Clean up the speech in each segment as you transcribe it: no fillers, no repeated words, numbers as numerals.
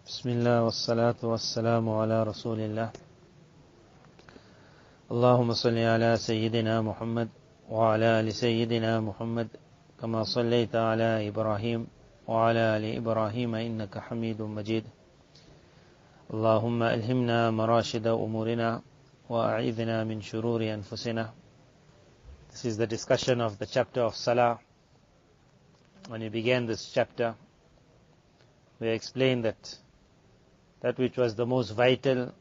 بسم الله والصلاة والسلام على رسول الله. اللهم صل على سيدنا محمد وعلى آل سيدنا محمد كما صليت على إبراهيم وعلى آل إبراهيم إنك حميد مجيد. اللهم ألهمنا مراشد أمورنا وأعيذنا من شرور أنفسنا. This is the discussion of the chapter of Salah. When we began this chapter, we explained that which was the most vital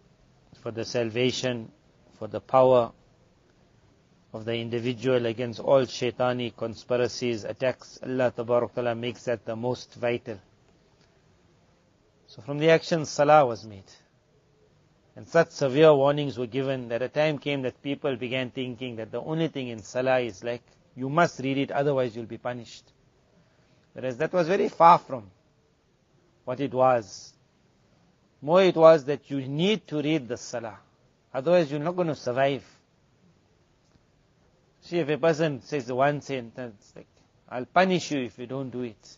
for the salvation, for the power of the individual against all shaitani conspiracies, attacks, Allah Ta'ala makes that the most vital. So from the action, Salah was made. And such severe warnings were given that a time came that people began thinking that the only thing in Salah is like, you must read it, otherwise you'll be punished. Whereas that was very far from what it was. More it was that you need to read the Salah, otherwise you're not going to survive. See, if a person says one sentence like, I'll punish you if you don't do it,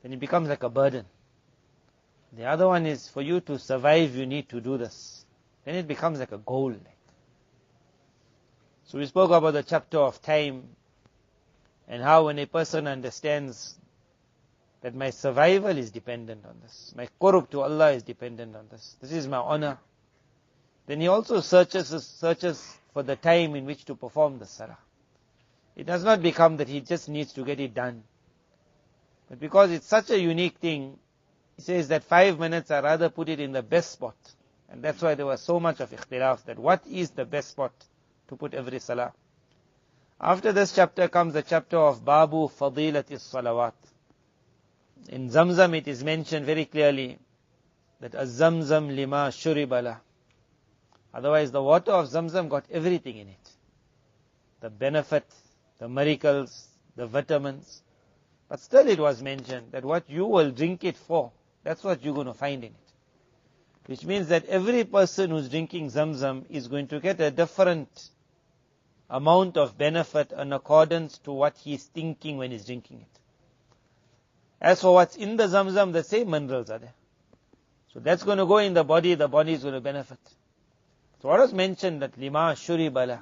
then it becomes like a burden. The other one is, for you to survive you need to do this. Then it becomes like a goal. So we spoke about the chapter of time, and how when a person understands that my survival is dependent on this, my qurb to Allah is dependent on this, this is my honor, then he also searches for the time in which to perform the Salah. It does not become that he just needs to get it done. But because it's such a unique thing, he says that 5 minutes, I rather put it in the best spot. And that's why there was so much of ikhtilaf, that what is the best spot to put every Salah. After this chapter comes the chapter of Babu Fadilatis Salawat. In Zamzam it is mentioned very clearly that Az-Zamzam lima shuribala. Otherwise the water of Zamzam got everything in it. The benefit, the miracles, the vitamins. But still it was mentioned that what you will drink it for, that's what you're going to find in it. Which means that every person who's drinking Zamzam is going to get a different amount of benefit in accordance to what he's thinking when he's drinking it. As for what's in the Zamzam, the same minerals are there. So that's going to go in the body is going to benefit. So what was mentioned that lima shuribala,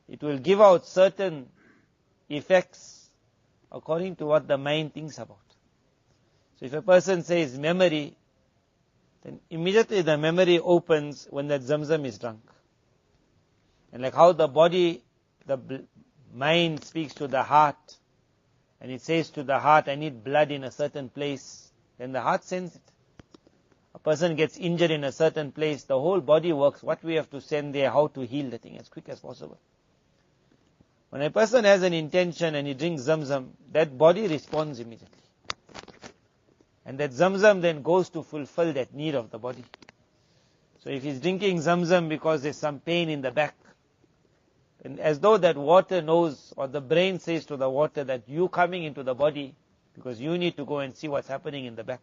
it will give out certain effects according to what the mind thinks about. So if a person says memory, then immediately the memory opens when that Zamzam is drunk. And like how the body, the mind speaks to the heart, and it says to the heart, I need blood in a certain place, then the heart sends it. A person gets injured in a certain place, the whole body works, what we have to send there, how to heal the thing as quick as possible. When a person has an intention and he drinks Zamzam, that body responds immediately. And that Zamzam then goes to fulfill that need of the body. So if he's drinking Zamzam because there's some pain in the back, and as though that water knows, or the brain says to the water that you coming into the body because you need to go and see what's happening in the back.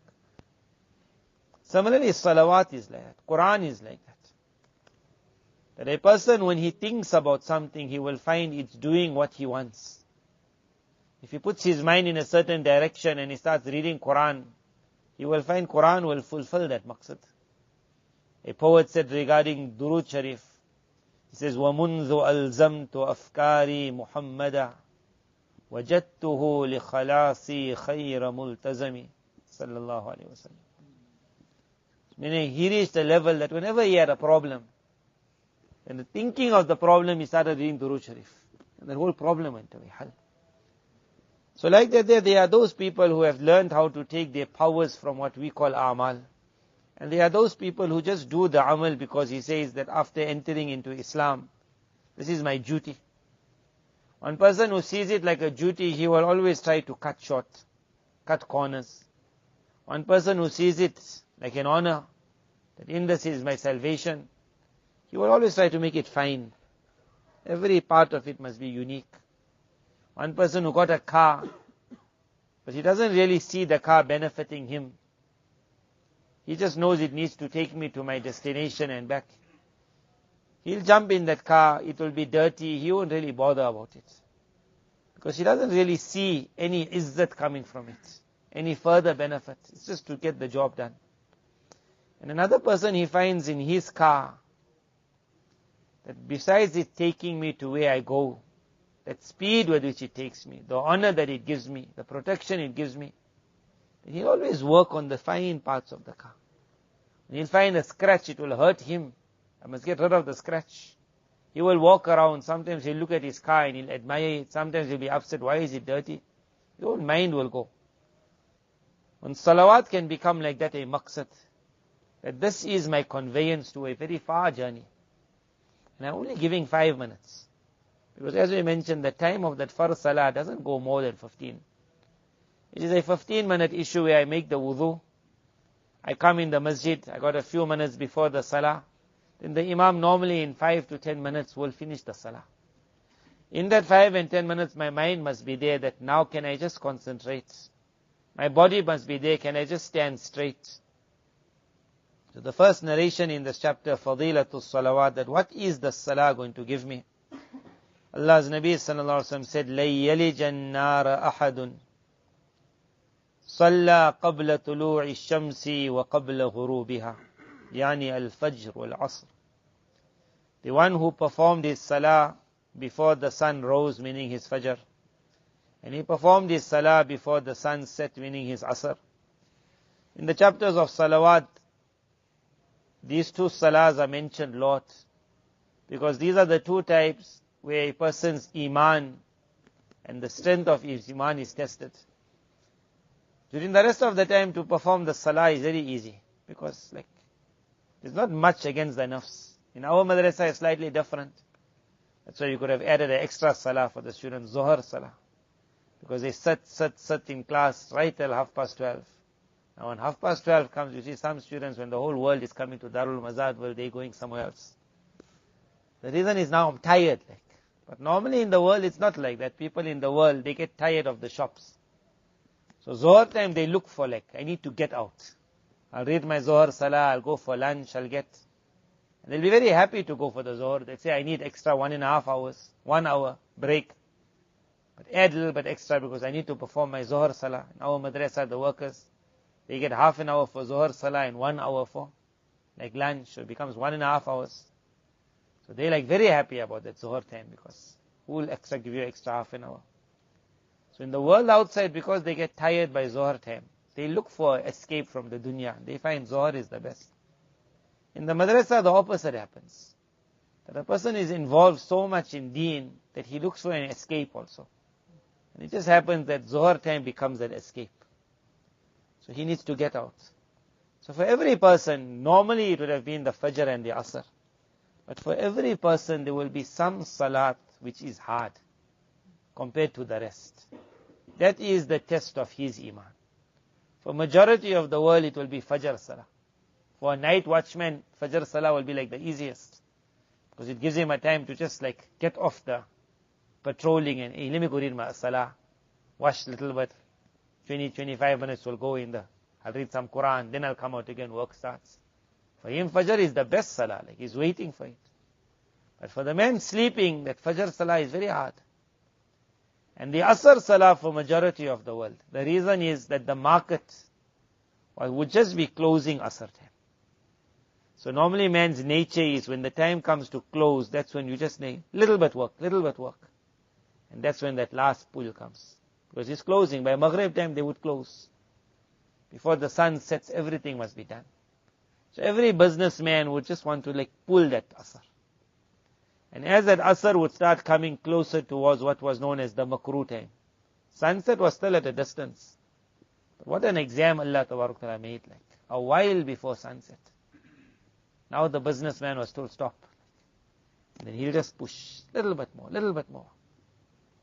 Similarly, Salawat is like that. Quran is like that. That a person, when he thinks about something, he will find it's doing what he wants. If he puts his mind in a certain direction and he starts reading Quran, he will find Quran will fulfill that maqsad. A poet said regarding Durud Sharif, he says, وَمُنْذُ أَلْزَمْتُ أَفْكَارِي مُحَمَّدًا وَجَدْتُهُ لِخَلَاصِي خَيْرَ مُلْتَزَمِ sallallahu alayhi wa sallam. Meaning he reached a level that whenever he had a problem, and thinking of the problem, he started reading Durud Sharif. And the whole problem went away. So like that there are those people who have learned how to take their powers from what we call amal. And there are those people who just do the amal because he says that after entering into Islam, this is my duty. One person who sees it like a duty, he will always try to cut short, cut corners. One person who sees it like an honor, that in this is my salvation, he will always try to make it fine. Every part of it must be unique. One person who got a car, but he doesn't really see the car benefiting him. He just knows it needs to take me to my destination and back. He'll jump in that car, it will be dirty, he won't really bother about it. Because he doesn't really see any izzat coming from it. any further benefit. It's just to get the job done. And another person, he finds in his car that besides it taking me to where I go, that speed with which it takes me, the honor that it gives me, the protection it gives me, he'll always work on the fine parts of the car. When he'll find a scratch, it will hurt him. I must get rid of the scratch. He will walk around. Sometimes he'll look at his car and he'll admire it. Sometimes he'll be upset. Why is it dirty? His whole mind will go. When salawat can become like that, a maqsad, that this is my conveyance to a very far journey. And I'm only giving 5 minutes. Because as we mentioned, the time of that farz salah doesn't go more than 15. It is a 15-minute issue where I make the wudu. I come in the masjid. I got a few minutes before the salah. Then the imam normally in 5 to 10 minutes will finish the salah. In that 5 and 10 minutes, my mind must be there that now can I just concentrate. My body must be there. Can I just stand straight? So the first narration in this chapter, Fadilatul Salawat, that what is the salah going to give me? Allah's Nabi sallallahu alaihi wasallam said, لَن يَلِجَ النَّارَ أَحَدٌ صلى قبل طلوع الشمس وقبل غروبها يعني الفجر والعصر. The one who performed his salah before the sun rose, meaning his fajr, and he performed his salah before the sun set, meaning his asr. In the chapters of salawat, these two salahs are mentioned a lot, because these are the two types where a person's iman and the strength of his iman is tested. During the rest of the time to perform the salah is very easy, because there's not much against the nafs. In our madrasa it's slightly different. That's why you could have added an extra salah for the students, Zuhr salah. Because they sit in class right till 12:30. Now when 12:30 comes, you see some students, when the whole world is coming to Darul Mazad, well, they're going somewhere else. The reason is now I'm tired. But normally in the world it's not like that. People in the world, they get tired of the shops. So Zohar time they look for I need to get out. I'll read my Zohar Salah, I'll go for lunch, and they'll be very happy to go for the Zohar. They say, I need extra 1.5 hours, 1 hour break. But add a little bit extra because I need to perform my Zohar Salah. In our madrasa, the workers, they get half an hour for Zohar Salah and 1 hour for lunch. So it becomes 1.5 hours. So they're very happy about that Zohar time, because who will give you extra half an hour? So in the world outside, because they get tired by Zohar time, they look for escape from the dunya. They find Zohar is the best. In the madrasa, the opposite happens. That a person is involved so much in deen that he looks for an escape also. And it just happens that Zohar time becomes that escape. So he needs to get out. So for every person, normally it would have been the Fajr and the Asr. But for every person, there will be some salat which is hard compared to the rest. That is the test of his iman. For majority of the world, it will be Fajr Salah. For a night watchman, Fajr Salah will be the easiest. Because it gives him a time to just get off the patrolling and, hey, let me go read my Salah. Wash a little bit. 20-25 minutes will go I'll read some Quran, then I'll come out again, work starts. For him, Fajr is the best Salah. He's waiting for it. But for the man sleeping, that Fajr Salah is very hard. And the Asr Salah for majority of the world. The reason is that the market would just be closing Asr time. So normally man's nature is when the time comes to close, that's when you just need little bit work. And that's when that last pull comes. Because it's closing. By Maghrib time they would close. Before the sun sets, everything must be done. So every businessman would just want to pull that Asr. And as that Asr would start coming closer towards what was known as the Makruh time. Sunset was still at a distance. But what an exam Allah Ta'ala made a while before sunset. Now the businessman was told stop. And then he'll just push little bit more.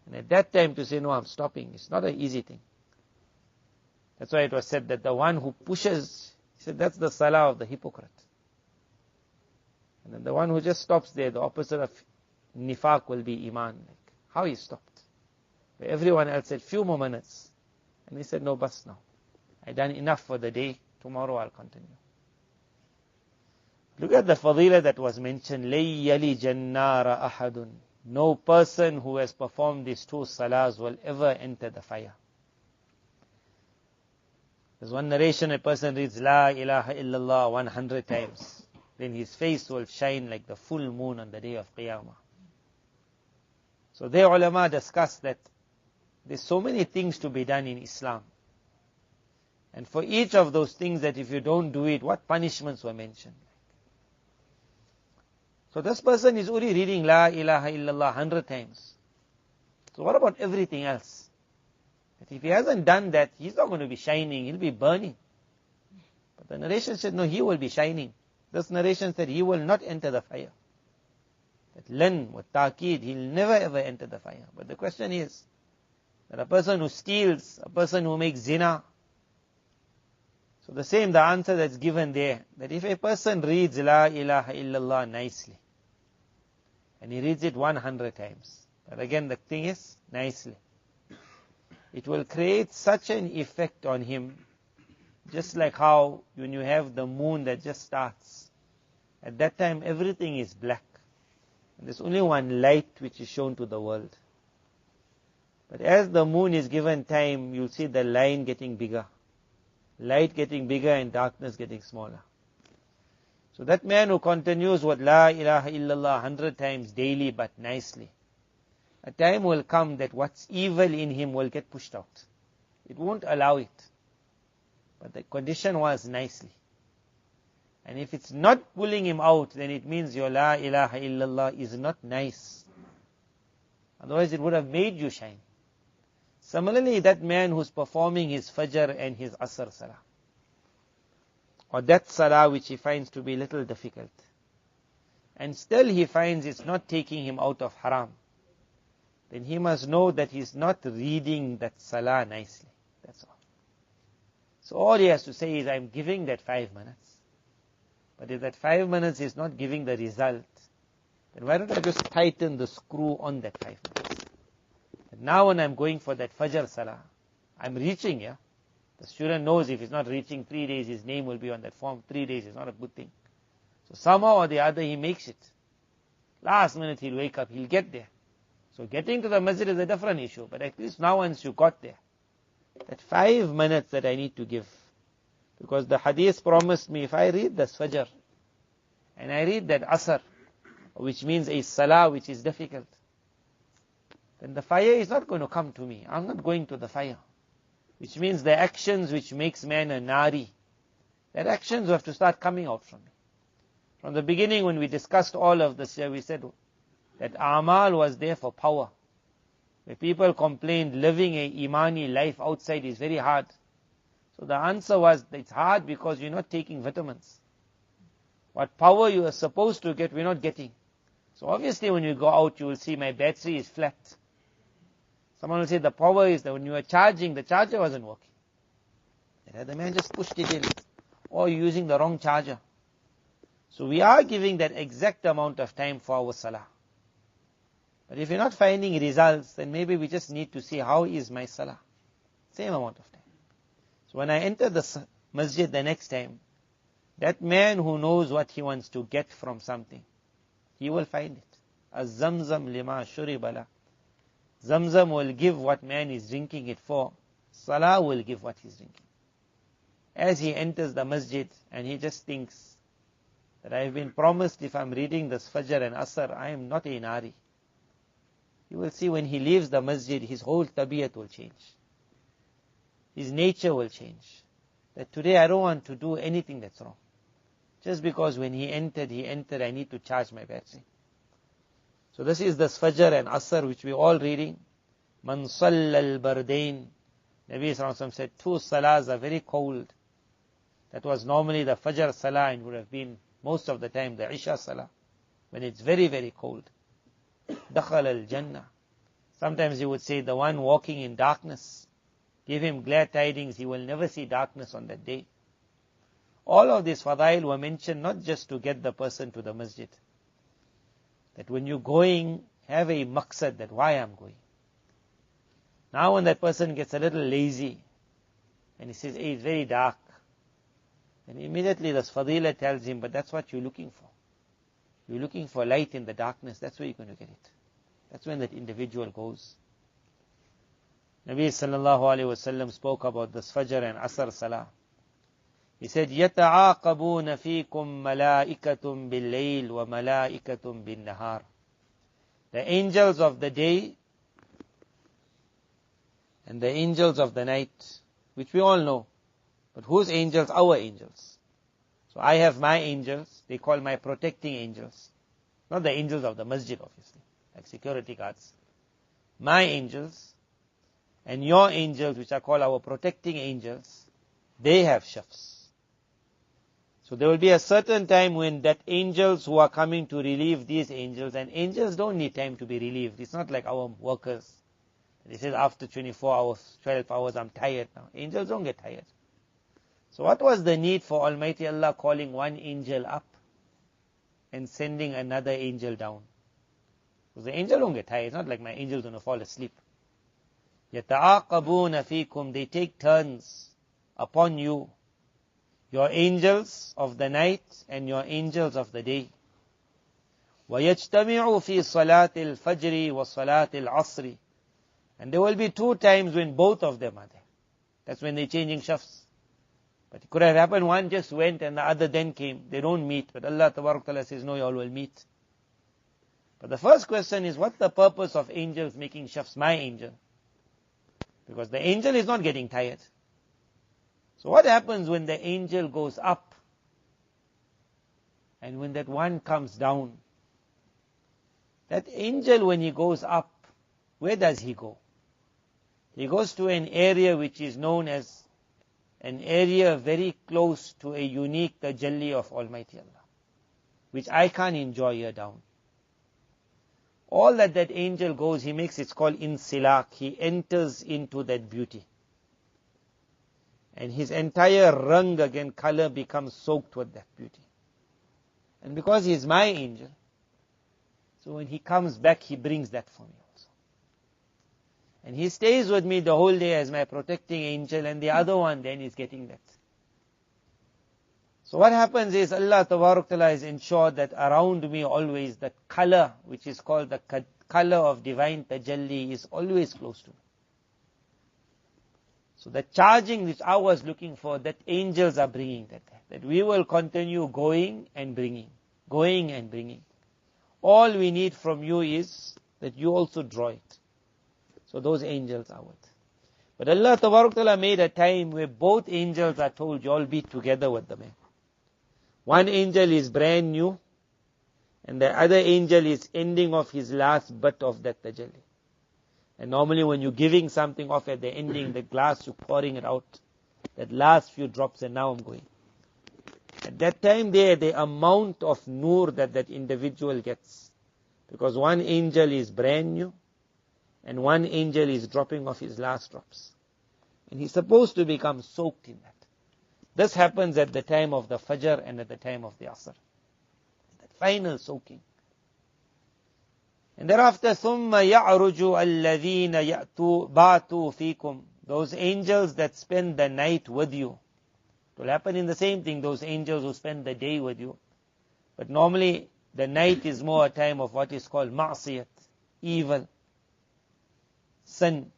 And at that time to say no, I'm stopping, it's not an easy thing. That's why it was said that the one who pushes, he said that's the salah of the hypocrite. And then the one who just stops there, the opposite of nifaq will be iman. How he stopped. Where everyone else said few more minutes. And he said no, bas now. I done enough for the day, tomorrow I'll continue. Look at the fadilah that was mentioned. لَن يَلِجَ النَّارَ أَحَدٌ. No person who has performed these two salahs will ever enter the fire. There's one narration, a person reads La ilaha illallah 100 times, then his face will shine like the full moon on the day of Qiyamah. So the ulama discuss that there's so many things to be done in Islam. And for each of those things that if you don't do it, what punishments were mentioned? So this person is only reading La ilaha illallah 100 times. So what about everything else? That if he hasn't done that, he's not going to be shining, he'll be burning. But the narration said, no, he will be shining. This narration said he will not enter the fire. That lan wa ta'keed, he'll never ever enter the fire. But the question is, that a person who steals, a person who makes zina, so the answer that's given there, that if a person reads La ilaha illallah nicely, and he reads it 100 times, but again the thing is, nicely, it will create such an effect on him, just like how when you have the moon that just starts, at that time everything is black, and there's only one light which is shown to the world. But as the moon is given time, you'll see the line getting bigger, light getting bigger and darkness getting smaller. So that man who continues with La ilaha illallah 100 times daily but nicely, a time will come that what's evil in him will get pushed out. It won't allow it. But the condition was nicely. And if it's not pulling him out, then it means your La ilaha illallah is not nice. Otherwise it would have made you shine. Similarly, that man who's performing his Fajr and his Asr Salah, or that Salah which he finds to be a little difficult, and still he finds it's not taking him out of haram, then he must know that he's not reading that Salah nicely. That's all. So all he has to say is, I'm giving that 5 minutes. But if that 5 minutes is not giving the result, then why don't I just tighten the screw on that 5 minutes? And now when I'm going for that Fajr Salah, I'm reaching, yeah? The student knows if he's not reaching 3 days, his name will be on that form. 3 days is not a good thing. So somehow or the other he makes it. Last minute he'll wake up, he'll get there. So getting to the masjid is a different issue, but at least now once you got there, that 5 minutes that I need to give, because the hadith promised me, if I read this Fajr, and I read that Asr, which means a Salah which is difficult, then the fire is not going to come to me. I'm not going to the fire. Which means the actions which makes man a nari, that actions have to start coming out from me. From the beginning when we discussed all of this here, we said that Amal was there for power. Where people complained living a imani life outside is very hard. So the answer was that it's hard because you're not taking vitamins. What power you are supposed to get, we're not getting. So obviously when you go out, you will see my battery is flat. Someone will say the power is that when you are charging, the charger wasn't working. The man just pushed it in. Or you're using the wrong charger. So we are giving that exact amount of time for our Salah. But if you're not finding results, then maybe we just need to see how is my Salah. Same amount of time. So when I enter the masjid the next time, that man who knows what he wants to get from something, he will find it. Az-zamzam lima shuribala. Zamzam will give what man is drinking it for. Salah will give what he's drinking. As he enters the masjid and he just thinks that I have been promised if I'm reading this Fajr and Asr, I am not a nari. You will see when he leaves the masjid, his whole tabiyat will change. His nature will change. That today I don't want to do anything that's wrong. Just because when he entered, I need to charge my battery. So this is this Fajr and Asr which we all reading. Man sallal bardain. Nabi Sallallahu Alaihi Wasallam said 2 salahs are very cold. That was normally the Fajr Salah and would have been most of the time the Isha Salah. When it's very, very cold. Dakhal al-Jannah. Sometimes you would say the one walking in darkness, give him glad tidings, he will never see darkness on that day. All of these fadail were mentioned not just to get the person to the masjid. That when you're going, have a maqsad that why I'm going. Now when that person gets a little lazy, and he says, hey, it's very dark, then immediately this fadila tells him, but that's what you're looking for. You're looking for light in the darkness, that's where you're going to get it. That's when that individual goes. Nabi sallallahu alayhi wasallam spoke about this Fajr and Asr Salah. He said, يَتَعَاقَبُونَ فِيكُمْ مَلَائِكَةٌ بِاللَّيْلِ وَمَلَائِكَةٌ بِالنَّهَارِ. The angels of the day and the angels of the night, which we all know. But whose angels? Our angels. So I have my angels, they call my protecting angels. Not the angels of the masjid, obviously, like security guards. My angels and your angels, which are called our protecting angels, they have shifts. So there will be a certain time when that angels who are coming to relieve these angels, and angels don't need time to be relieved. It's not like our workers. They say after 24 hours, 12 hours, I'm tired now. Angels don't get tired. So what was the need for Almighty Allah calling one angel up and sending another angel down? Because the angel don't get tired. It's not like my angel's going to fall asleep. يَتَعَاقَبُونَ فِيكُمْ. They take turns upon you. Your angels of the night and your angels of the day. وَيَجْتَمِعُ فِي صَلَاةِ الْفَجْرِ وَصَلَاةِ الْعَصْرِ. And there will be two times when both of them are there. That's when they're changing shafts. But it could have happened one just went and the other then came. They don't meet. But Allah Ta'ala says, no, you all will meet. But the first question is, what's the purpose of angels making shafts? My angel. Because the angel is not getting tired. So what happens when the angel goes up and when that one comes down? That angel, when he goes up, where does he go? He goes to an area which is known as an area very close to a unique tajalli of Almighty Allah, which I can't enjoy here down. All that angel goes, he makes, it's called insilak. He enters into that beauty. And his entire rang, again, color becomes soaked with that beauty. And because he is my angel, so when he comes back, he brings that for me also. And he stays with me the whole day as my protecting angel, and the other one then is getting that. So what happens is, Allah Ta'ala has ensured that around me always, that color, which is called the color of divine tajalli, is always close to me. So the charging which I was looking for, that angels are bringing that we will continue going and bringing. Going and bringing. All we need from you is that you also draw it. So those angels are with. But Allah Ta'ala made a time where both angels are told, you all be together with the man. One angel is brand new, and the other angel is ending off his last bit of that tajalli. And normally when you're giving something off at the ending, the glass, you're pouring it out. That last few drops, and now I'm going. At that time there, the amount of nur that individual gets. Because one angel is brand new, and one angel is dropping off his last drops. And he's supposed to become soaked in that. This happens at the time of the Fajr and at the time of the Asr. That final soaking. And thereafter, ثُمَّ يَعْرُجُ الَّذِينَ بَاتُوا فِيكُمْ. Those angels that spend the night with you. It will happen in the same thing, those angels who spend the day with you. But normally, the night is more a time of what is called ma'siyat, evil, sin.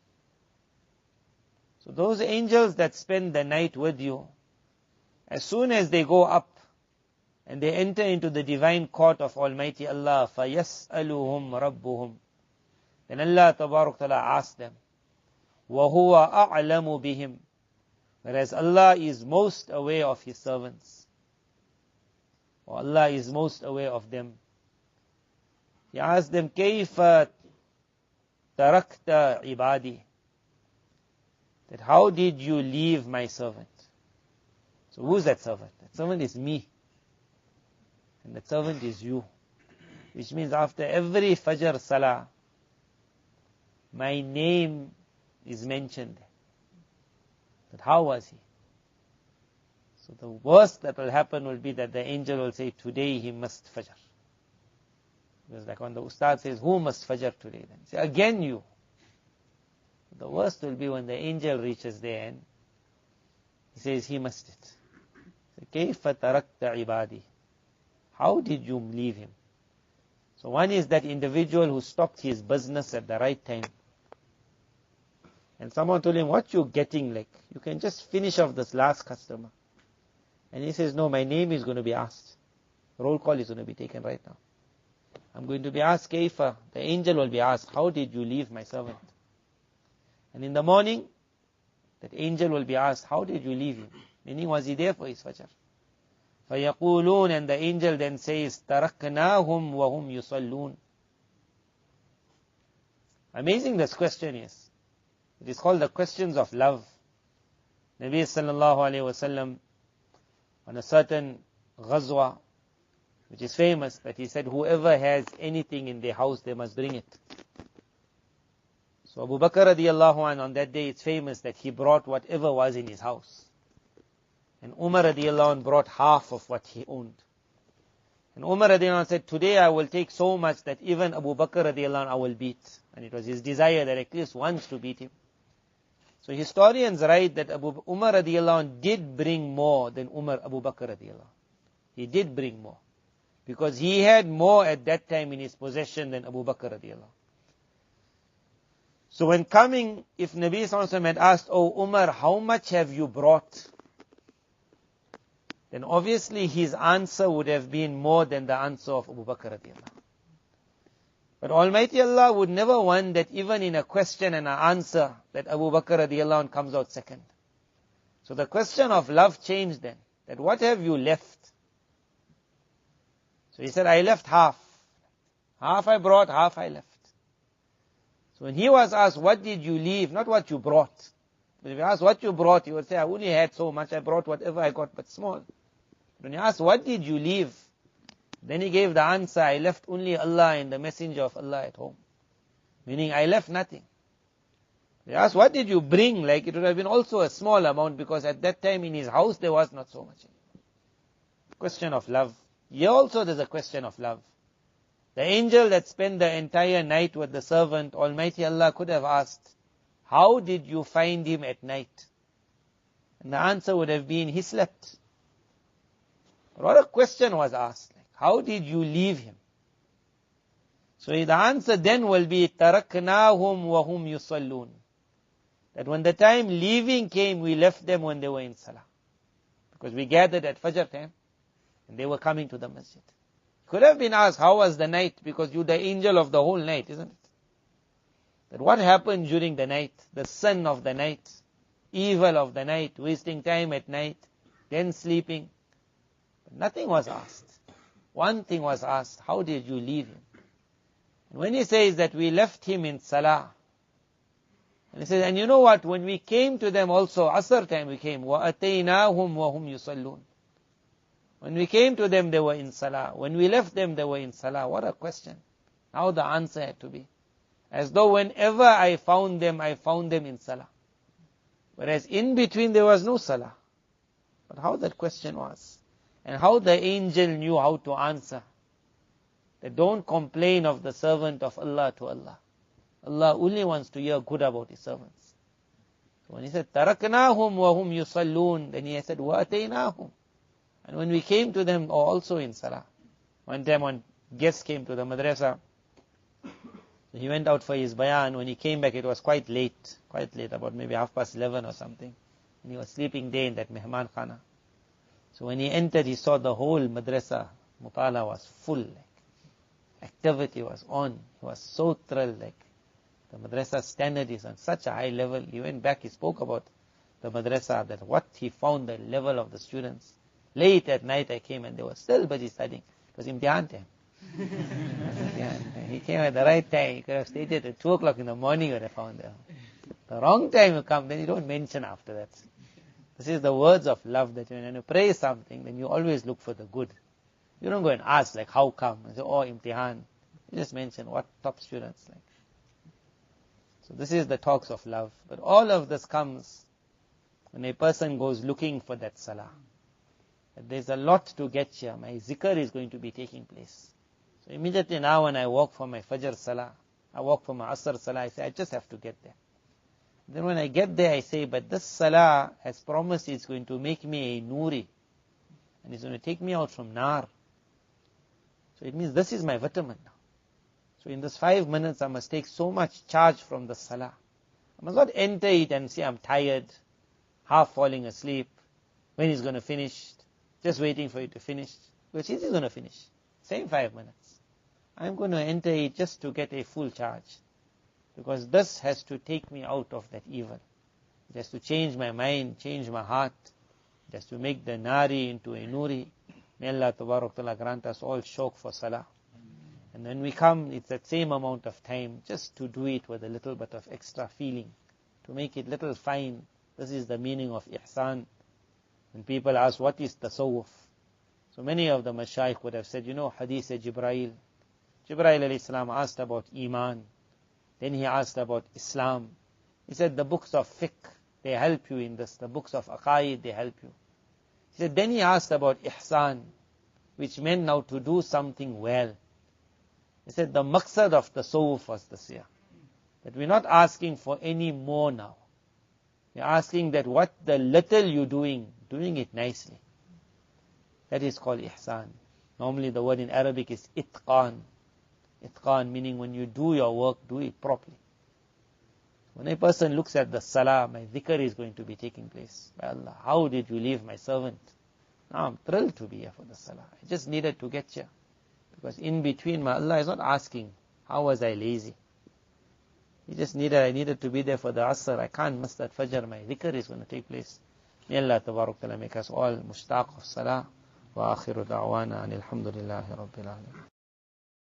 So those angels that spend the night with you, as soon as they go up, and they enter into the divine court of Almighty Allah, فَيَسْأَلُهُمْ رَبُّهُمْ. Then Allah Ta'ala asks them, وَهُوَ أَعْلَمُ بِهِمْ. Whereas Allah is most aware of His servants. Or Allah is most aware of them. He asks them, كَيْفَ تَرَكْتَ عِبَادِي. That how did you leave my servant? So who's that servant? That servant is me. And that servant is you. Which means after every Fajr Salah, my name is mentioned. But how was he? So the worst that will happen will be that the angel will say, today he must Fajr. Because like when the Ustad says, who must Fajr today? Then say, again you. The worst will be when the angel reaches there and he says, he must it. كَيْفَ تَرَكْتَ عِبَادِي. How did you leave him? So one is that individual who stopped his business at the right time. And someone told him, what you getting, like, you can just finish off this last customer. And he says, no, my name is going to be asked. Roll call is going to be taken right now. I'm going to be asked, Kaifa. The angel will be asked, how did you leave my servant? And in the morning, that angel will be asked, how did you leave him? Meaning, was he there for his fajr? فَيَقُولُونَ, and the angel then says, تَرَكْنَاهُمْ وَهُمْ يُصَلُّونَ. Amazing this question is. It is called the questions of love. Nabi sallallahu alayhi wa sallam, on a certain ghazwa, which is famous, that he said, whoever has anything in their house, they must bring it. So Abu Bakr radiallahu anhu, on that day, it's famous that he brought whatever was in his house. And Umar radiallahu anhu brought half of what he owned. And Umar radiallahu anhu said, today I will take so much that even Abu Bakr radiallahu anhu I will beat. And it was his desire that at least once to beat him. So historians write that Umar radiallahu anhu did bring more than Abu Bakr radiallahu anhu. He did bring more. Because he had more at that time in his possession than Abu Bakr radiallahu anhu. So when coming, if Nabi sallallahu alaihi wasallam had asked, oh Umar, how much have you brought? Then obviously his answer would have been more than the answer of Abu Bakr radiallahu anhu. But Almighty Allah would never want that even in a question and an answer, that Abu Bakr radiallahu anhu comes out second. So the question of love changed then. That what have you left? So he said, I left half. Half I brought, half I left. So when he was asked, what did you leave? Not what you brought. But if you ask what you brought, he would say, I only had so much, I brought whatever I got, but small. When you ask, what did you leave? Then he gave the answer, I left only Allah and the messenger of Allah at home. Meaning, I left nothing. They asked, what did you bring? Like, it would have been also a small amount, because at that time in his house, there was not so much. Question of love. Here also there's a question of love. The angel that spent the entire night with the servant, Almighty Allah could have asked, how did you find him at night? And the answer would have been, he slept. But what a question was asked. Like, how did you leave him? So the answer then will be, تَرَكْنَاهُمْ وَهُمْ يُصَلُّونَ. That when the time leaving came, we left them when they were in Salah. Because we gathered at Fajr time, and they were coming to the masjid. Could have been asked, how was the night? Because you're the angel of the whole night, isn't it? That what happened during the night, the sin of the night, evil of the night, wasting time at night, then sleeping. But nothing was asked. One thing was asked, how did you leave him? And when he says that we left him in Salah, and he says, and you know what, when we came to them also, Asr time we came, وَأَتَيْنَاهُمْ وَهُمْ يُصَلُّونَ. When we came to them, they were in Salah. When we left them, they were in Salah. What a question. Now the answer had to be, as though whenever I found them in Salah. Whereas in between there was no Salah. But how that question was, and how the angel knew how to answer. That don't complain of the servant of Allah to Allah. Allah only wants to hear good about His servants. So when He said, تَرَكْنَاهُمْ وَهُمْ يُصَلُّونَ, then He said, وَأَتَيْنَاهُمْ. And when we came to them, also in Salah. One time one guest came to the madrasa. So he went out for his bayan. When he came back, it was quite late, about maybe 11:30 or something. And he was sleeping there in that mehman khana. So when he entered, he saw the whole madrasa, mutala was full. Activity was on. He was so thrilled. The madrasa standard is on such a high level. He went back, he spoke about the madrasa, that what he found the level of the students. Late at night I came and they were still busy studying. It was imtihan time. He came at the right time. He could have stayed at 2 o'clock in the morning when I found them. The wrong time you come, then you don't mention after that. This is the words of love, that when you pray something, then you always look for the good. You don't go and ask how come? And say, oh, imtihan. You just mention what top students like. So this is the talks of love. But all of this comes when a person goes looking for that salah. There's a lot to get here. My zikr is going to be taking place. So immediately now when I walk for my Fajr Salah, I walk for my Asr Salah, I say, I just have to get there. Then when I get there, I say, but this Salah has promised it's going to make me a Nuri. And it's going to take me out from Nar. So it means this is my vitamin now. So in this 5 minutes, I must take so much charge from the Salah. I must not enter it and say I'm tired, half falling asleep, when it's going to finish, just waiting for it to finish. Which is going to finish. Same 5 minutes. I'm going to enter it just to get a full charge. Because this has to take me out of that evil. It has to change my mind, change my heart. It has to make the nari into a nuri. May Allah Tabarak Ta'ala grant us all shauq for salah. And when we come, it's that same amount of time, just to do it with a little bit of extra feeling, to make it little fine. This is the meaning of ihsan. When people ask, what is tasawwuf? So many of the mashayikh would have said, hadith Jibreel. Jibreel alayhi salam asked about iman. Then he asked about Islam. He said, the books of fiqh, they help you in this. The books of aqaid, they help you. He said, then he asked about ihsan, which meant now to do something well. He said, the maqsad of the tasawwuf was this year. That we're not asking for any more now. We're asking that what the little you're doing it nicely. That is called ihsan. Normally the word in Arabic is itqan. Itqan meaning when you do your work, do it properly. When a person looks at the salah, my dhikr is going to be taking place. By Allah, how did you leave my servant? Now I'm thrilled to be here for the salah. I just needed to get here. Because in between, my Allah is not asking, how was I lazy? I needed to be there for the asr. I can't miss that fajr. My dhikr is going to take place. May Allah Tabarak Ta'ala make us all mushtaq of salah. Wa akhiru da'wana anil hamdulillahi rabbil alamin.